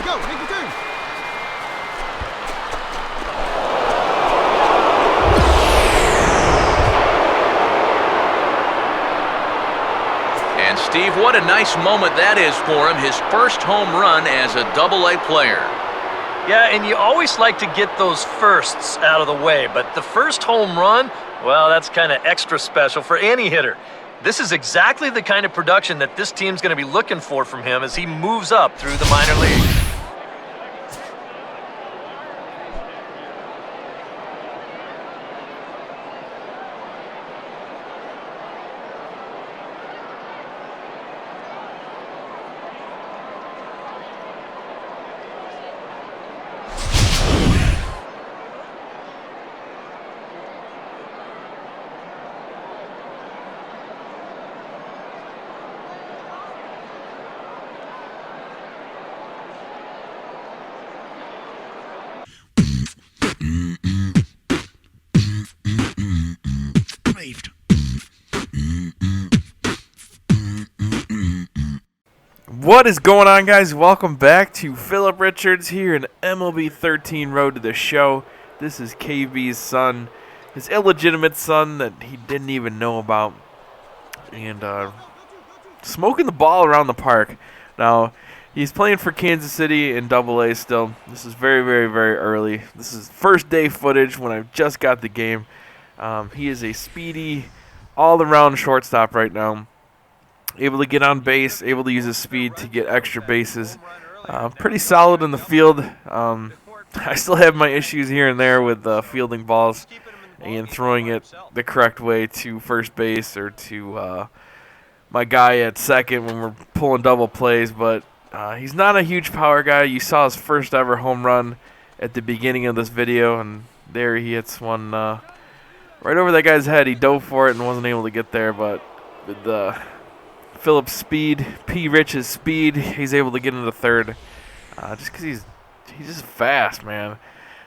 go. Make your turn. And Steve, what a nice moment that is for him. His first home run as a Double-A player. Yeah, and you always like to get those firsts out of the way, but the first home run, well, that's kind of extra special for any hitter. This is exactly the kind of production that this team's going to be looking for from him as he moves up through the minor leagues. What is going on, guys? Welcome back to Phillip Richards here in MLB 13 Road to the Show. This is KB's son, his illegitimate son that he didn't even know about, and smoking the ball around the park. Now, he's playing for Kansas City in Double-A still. This is very, very, very early. This is first day footage when I just got the game. He is a speedy, all-around shortstop right now. Able to get on base, able to use his speed to get extra bases. Pretty solid in the field. I still have my issues here and there with fielding balls and throwing it the correct way to first base or to my guy at second when we're pulling double plays. But he's not a huge power guy. You saw his first ever home run at the beginning of this video, and there he hits one right over that guy's head. He dove for it and wasn't able to get there, but with the Phillip's speed, P. Rich's speed, he's able to get into third. Just because he's just fast, man.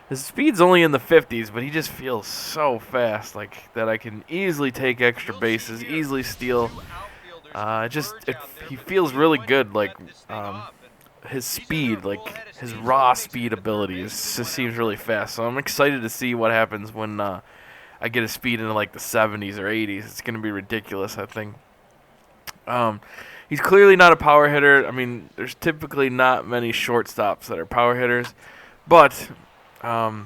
His speed's only in the 50s, but he just feels so fast, like that I can easily take extra bases, easily steal. He feels really good, like his speed, like his raw speed ability just seems really fast. So I'm excited to see what happens when I get his speed into like the 70s or 80s. It's going to be ridiculous, I think. He's clearly not a power hitter. I mean, there's typically not many shortstops that are power hitters, but I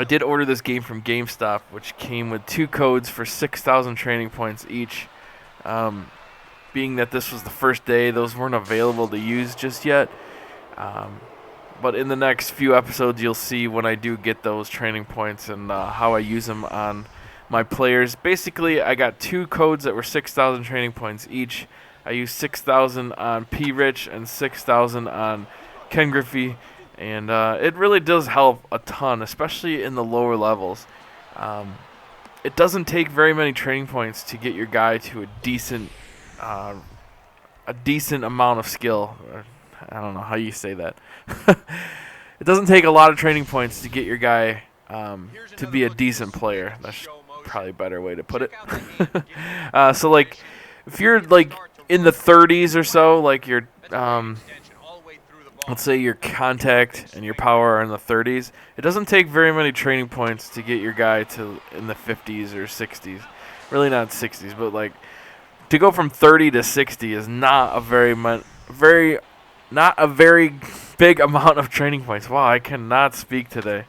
did order this game from GameStop, which came with 2 codes for 6,000 training points each. Being that this was the first day, those weren't available to use just yet. But in the next few episodes, you'll see when I do get those training points and how I use them on my players. Basically, I got 2 codes that were 6,000 training points each. I used 6,000 on P. Rich and 6,000 on Ken Griffey, and it really does help a ton, especially in the lower levels. It doesn't take very many training points to get your guy to a decent amount of skill. I don't know how you say that. It doesn't take a lot of training points to get your guy to be a decent player. That's probably a better way to put it. So like if you're like in the 30s or so, like your let's say your contact and your power are in the 30s, it doesn't take very many training points to get your guy to in the 50s or 60s. Really not 60s, but like to go from 30 to 60 is not a very big amount of training points. Wow, I cannot speak today.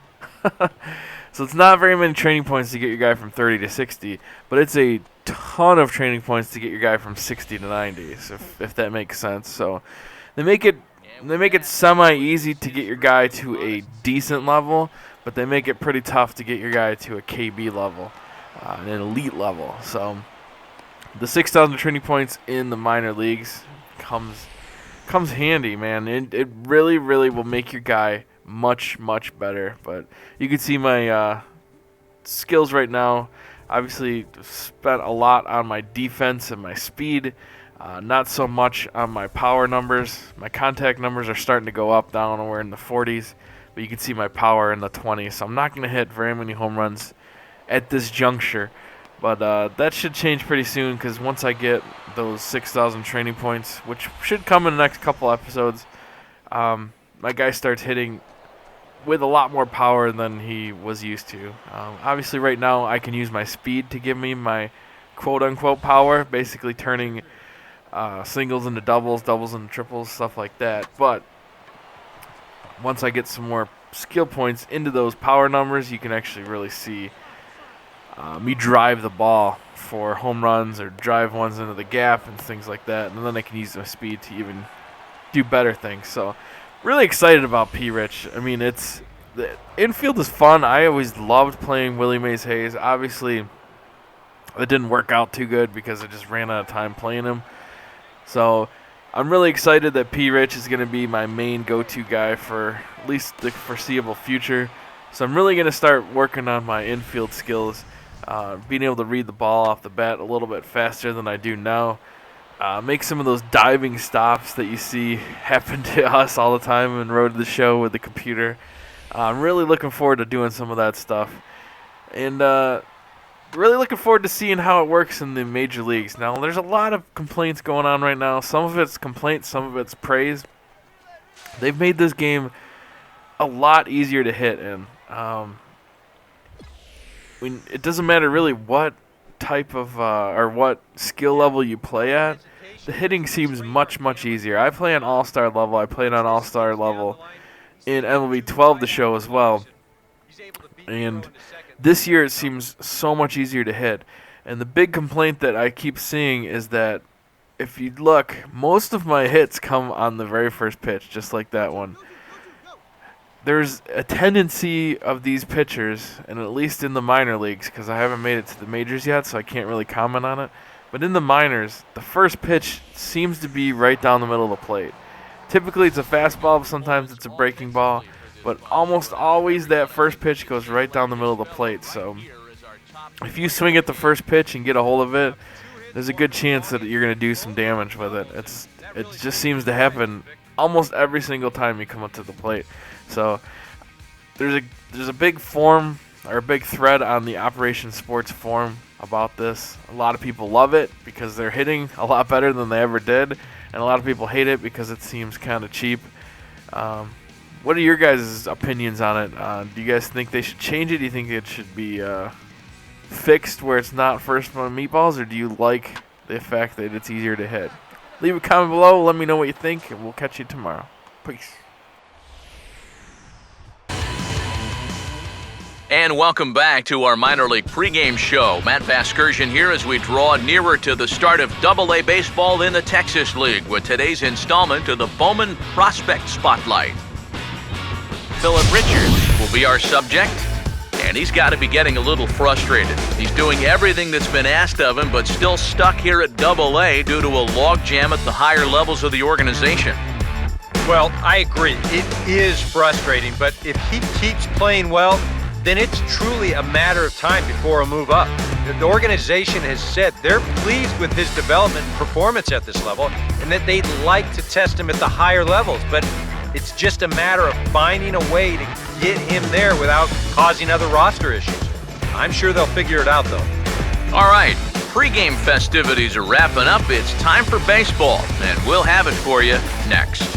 So it's not very many training points to get your guy from 30 to 60, but it's a ton of training points to get your guy from 60 to 90, if that makes sense. So they make it semi-easy to get your guy to a decent level, but they make it pretty tough to get your guy to a KB level, an elite level. So the 6,000 training points in the minor leagues comes handy, man. It really, really will make your guy much, much better. But you can see my skills right now. Obviously spent a lot on my defense and my speed, not so much on my power numbers. My contact numbers are starting to go up down, and we're in the 40s, but you can see my power in the 20s. So I'm not going to hit very many home runs at this juncture, but that should change pretty soon, because once I get those 6,000 training points, which should come in the next couple episodes, I'm my guy starts hitting with a lot more power than he was used to. Obviously, right now, I can use my speed to give me my quote-unquote power, basically turning singles into doubles, doubles into triples, stuff like that. But once I get some more skill points into those power numbers, you can actually really see me drive the ball for home runs or drive ones into the gap and things like that. And then I can use my speed to even do better things. So really excited about P. Rich. I mean, the infield is fun. I always loved playing Willie Mays Hayes. Obviously, it didn't work out too good because I just ran out of time playing him. So I'm really excited that P. Rich is going to be my main go-to guy for at least the foreseeable future. So I'm really going to start working on my infield skills, being able to read the ball off the bat a little bit faster than I do now. Make some of those diving stops that you see happen to us all the time in Road to the Show with the computer. I'm really looking forward to doing some of that stuff. And really looking forward to seeing how it works in the major leagues. Now, there's a lot of complaints going on right now. Some of it's complaints, some of it's praise. They've made this game a lot easier to hit in. It doesn't matter really what type of or what skill level you play at. The hitting seems much, much easier. I play on All-Star level. I played on All-Star level in MLB 12 the show as well. And this year it seems so much easier to hit. And the big complaint that I keep seeing is that if you look, most of my hits come on the very first pitch, just like that one. There's a tendency of these pitchers, and at least in the minor leagues, because I haven't made it to the majors yet, so I can't really comment on it. But in the minors, the first pitch seems to be right down the middle of the plate. Typically it's a fastball, but sometimes it's a breaking ball. But almost always that first pitch goes right down the middle of the plate. So if you swing at the first pitch and get a hold of it, there's a good chance that you're going to do some damage with it. It just seems to happen almost every single time you come up to the plate. So there's a big forum or a big thread on the Operation Sports forum about this. A lot of people love it because they're hitting a lot better than they ever did, and a lot of people hate it because it seems kind of cheap. What are your guys' opinions on it? Do you guys think they should change it? Do you think it should be fixed where it's not first one meatballs, or do you like the fact that it's easier to hit? Leave a comment below. Let me know what you think, and we'll catch you tomorrow. Peace. And welcome back to our minor league pregame show. Matt Vasgersian here as we draw nearer to the start of AA baseball in the Texas League with today's installment of the Bowman Prospect Spotlight. Phillip Richards will be our subject, and he's got to be getting a little frustrated. He's doing everything that's been asked of him, but still stuck here at AA due to a logjam at the higher levels of the organization. Well, I agree. It is frustrating, but if he keeps playing well, then it's truly a matter of time before a move up. The organization has said they're pleased with his development and performance at this level, and that they'd like to test him at the higher levels, but it's just a matter of finding a way to get him there without causing other roster issues. I'm sure they'll figure it out, though. All right, pregame festivities are wrapping up. It's time for baseball, and we'll have it for you next.